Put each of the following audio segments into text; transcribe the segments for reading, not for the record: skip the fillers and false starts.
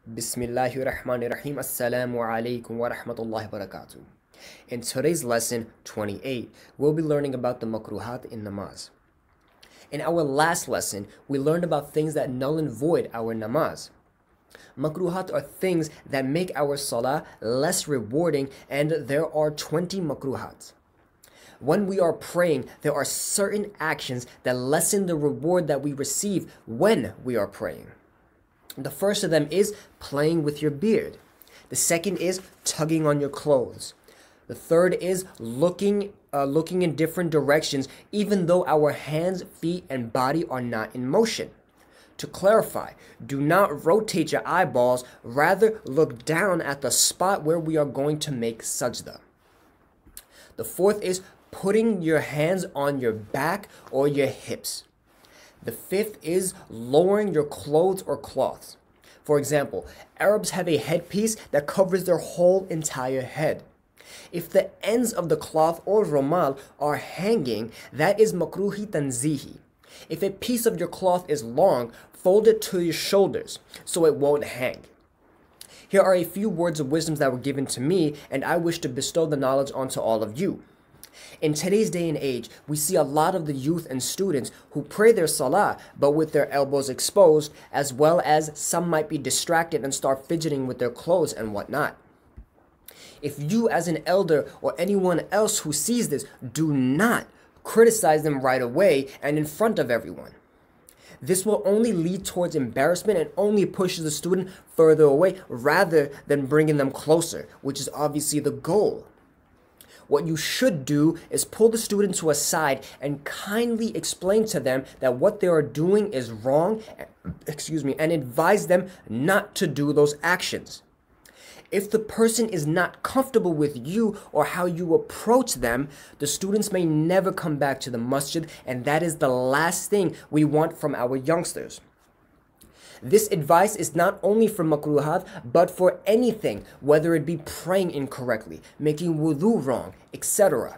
Bismillahirrahmanirrahim. Assalamu alaikum wa rahmatullahi wa barakatuh. In today's lesson 28, we'll be learning about the makruhat in namaz. In our last lesson, we learned about things that null and void our namaz. Makruhat are things that make our salah less rewarding, and there are 20 makruhat. When we are praying, there are certain actions that lessen the reward that we receive when we are praying. The first of them is playing with your beard. The second is tugging on your clothes. The third is looking in different directions, even though our hands, feet, and body are not in motion. To clarify, do not rotate your eyeballs, rather look down at the spot where we are going to make sajda. The fourth is putting your hands on your back or your hips. The fifth is lowering your clothes or cloths. For example, Arabs have a headpiece that covers their whole entire head. If the ends of the cloth or romal are hanging, that is makruhi tanzihi. If a piece of your cloth is long, fold it to your shoulders so it won't hang. Here are a few words of wisdom that were given to me, and I wish to bestow the knowledge onto all of you. In today's day and age, we see a lot of the youth and students who pray their salah but with their elbows exposed, as well as some might be distracted and start fidgeting with their clothes and whatnot. If you as an elder or anyone else who sees this, do not criticize them right away and in front of everyone. This will only lead towards embarrassment and only pushes the student further away rather than bringing them closer, which is obviously the goal. What you should do is pull the student to a side and kindly explain to them that what they are doing is wrong, and advise them not to do those actions. If the person is not comfortable with you or how you approach them, the students may never come back to the masjid, and that is the last thing we want from our youngsters. This advice is not only for makruhat, but for anything, whether it be praying incorrectly, making wudu wrong, etc.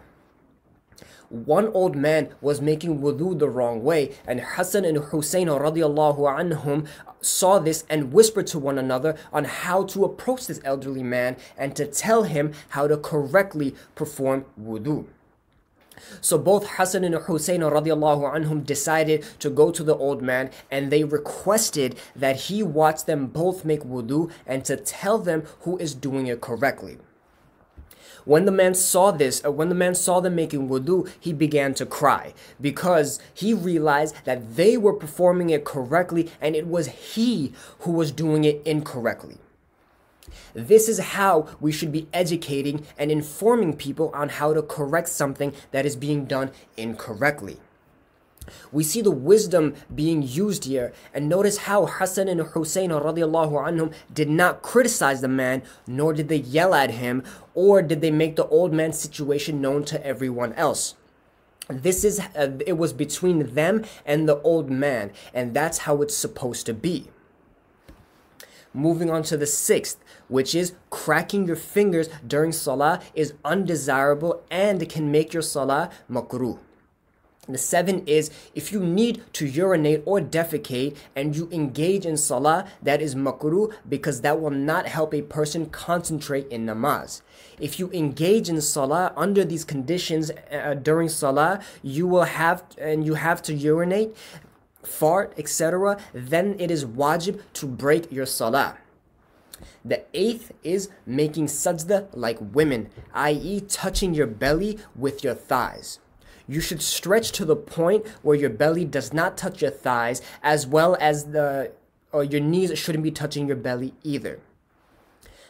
One old man was making wudu the wrong way, and Hassan and Hussein radiallahu anhum saw this and whispered to one another on how to approach this elderly man and to tell him how to correctly perform wudu. So both Hassan and Hussein radiallahu anhum decided to go to the old man, and they requested that he watch them both make wudu and to tell them who is doing it correctly. When the man saw them making wudu, he began to cry because he realized that they were performing it correctly and it was he who was doing it incorrectly. This is how we should be educating and informing people on how to correct something that is being done incorrectly. We see the wisdom being used here, and notice how Hassan and Hussein radiallahu anhum did not criticize the man, nor did they yell at him, or did they make the old man's situation known to everyone else. It was between them and the old man, and that's how it's supposed to be. Moving on to the sixth, which is cracking your fingers during salah is undesirable and can make your salah makruh. The seventh is if you need to urinate or defecate and you engage in salah, that is makruh because that will not help a person concentrate in namaz. If you engage in salah under these conditions during salah, you have to urinate, fart, etc., then it is wajib to break your salah. The eighth is making sajda like women, i.e. touching your belly with your thighs. You should stretch to the point where your belly does not touch your thighs, as well as your knees shouldn't be touching your belly either.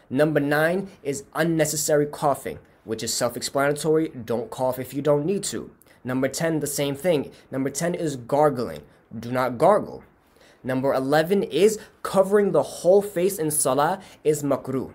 Number 9 is unnecessary coughing, which is self-explanatory. Don't cough if you don't need to. Number 10, the same thing. Number 10 is gargling. Do not gargle. Number 11 is covering the whole face in salah is makruh.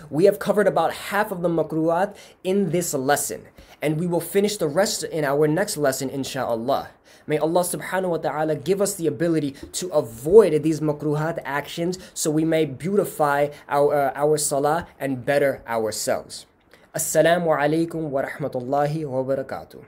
We have covered about half of the makruhat in this lesson, and we will finish the rest in our next lesson, inshallah. May Allah subhanahu wa ta'ala give us the ability to avoid these makruhat actions so we may beautify our salah and better ourselves. Assalamu alaikum wa rahmatullahi wa barakatuh.